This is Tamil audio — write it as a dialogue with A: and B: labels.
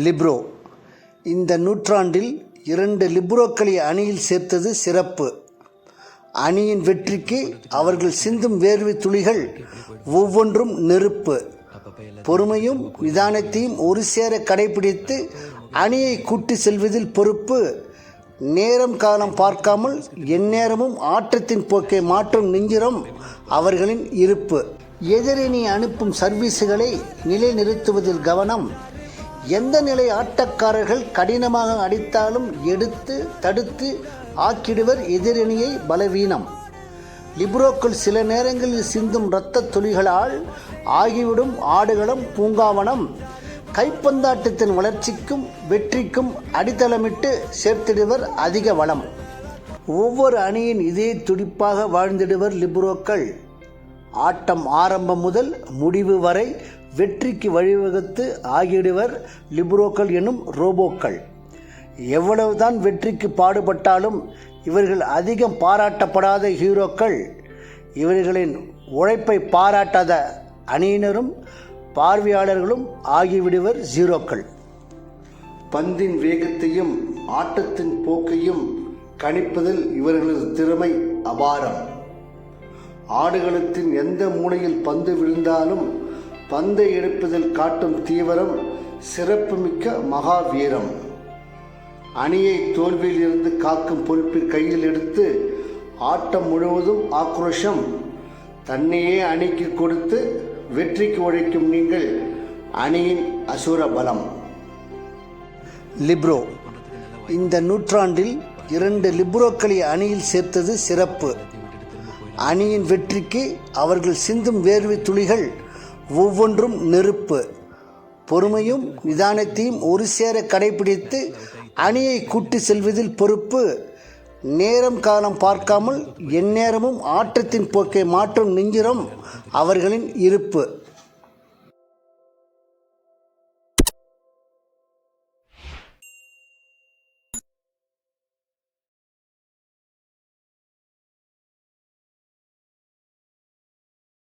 A: லிப்ரோ. இந்த நூற்றாண்டில் 2 லிப்ரோக்களை அணியில் சேர்த்தது சிறப்பு. அணியின் வெற்றிக்கு அவர்கள் சிந்தும் வேர்வை துளிகள் ஒவ்வொன்றும் நெருப்பு. பொறுமையும் நிதானத்தையும் ஒரு சேர கடைபிடித்து அணியை கூட்டி செல்வதில் பொறுப்பு. நேரம் காலம் பார்க்காமல் எந்நேரமும் ஆட்டத்தின் போக்கை மாற்றும் நெஞ்சிரம் அவர்களின் இருப்பு. எதிரணி அனுப்பும் சர்வீஸுகளை நிலைநிறுத்துவதில் கவனம். எந்த நிலை ஆட்டக்காரர்கள் கடினமாக அடித்தாலும் எடுத்து தடுத்து ஆக்கிடுவர் எதிரணியை பலவீனம். லிப்ரோக்கள் சில நேரங்களில் சிந்தும் இரத்த துளிகளால் ஆகிவிடும் ஆடுகளம் பூங்காவனம். கைப்பந்தாட்டத்தின் வளர்ச்சிக்கும் வெற்றிக்கும் அடித்தளமிட்டு சேர்த்திடுவர் அதிக வளம். ஒவ்வொரு அணியின் இதே துடிப்பாக வாழ்ந்திடுவர் லிப்ரோக்கள். ஆட்டம் ஆரம்பம் முதல் முடிவு வரை வெற்றிக்கு வழிவகுத்து ஆகிடுவர் லிப்ரோக்கள் எனும் ரோபோக்கள். எவ்வளவுதான் வெற்றிக்கு பாடுபட்டாலும் இவர்கள் அதிகம் பாராட்டப்படாத ஹீரோக்கள். இவர்களின் உழைப்பை பாராட்டாத அணியினரும் பார்வையாளர்களும் ஆகிவிடுவர் ஜீரோக்கள். பந்தின் வேகத்தையும் ஆட்டத்தின் போக்கையும் கணிப்பதில் இவர்களது திறமை அபாரம். ஆடுகளத்தின் எந்த மூலையில் பந்து விழுந்தாலும் பந்தை எடுப்பதில் காட்டும் தீவிரம் சிறப்புமிக்க மகாவீரம். அணியை தோல்வியில் இருந்து காக்கும் பொறுப்பை கையில் எடுத்து ஆட்டம் முழுவதும் ஆக்ரோஷம். தன்னையே அணிக்கு கொடுத்து வெற்றிக்கு உழைக்கும் நீங்கள் அணியின் அசுர பலம். லிப்ரோ. இந்த நூற்றாண்டில் 2 லிப்ரோக்களை அணியில் சேர்த்தது சிறப்பு. அணியின் வெற்றிக்கு அவர்கள் சிந்தும் வேர்வை துளிகள் ஒவ்வொன்றும் நெருப்பு. பொறுமையும் நிதானத்தையும் ஒரு சேர கடைபிடித்து அணியை கூட்டி செல்வதில் பொறுப்பு. நேரம் காலம் பார்க்காமல் எந்நேரமும் ஆட்டத்தின் போக்கை மாற்றும் நெஞ்சிரம் அவர்களின் இருப்பு.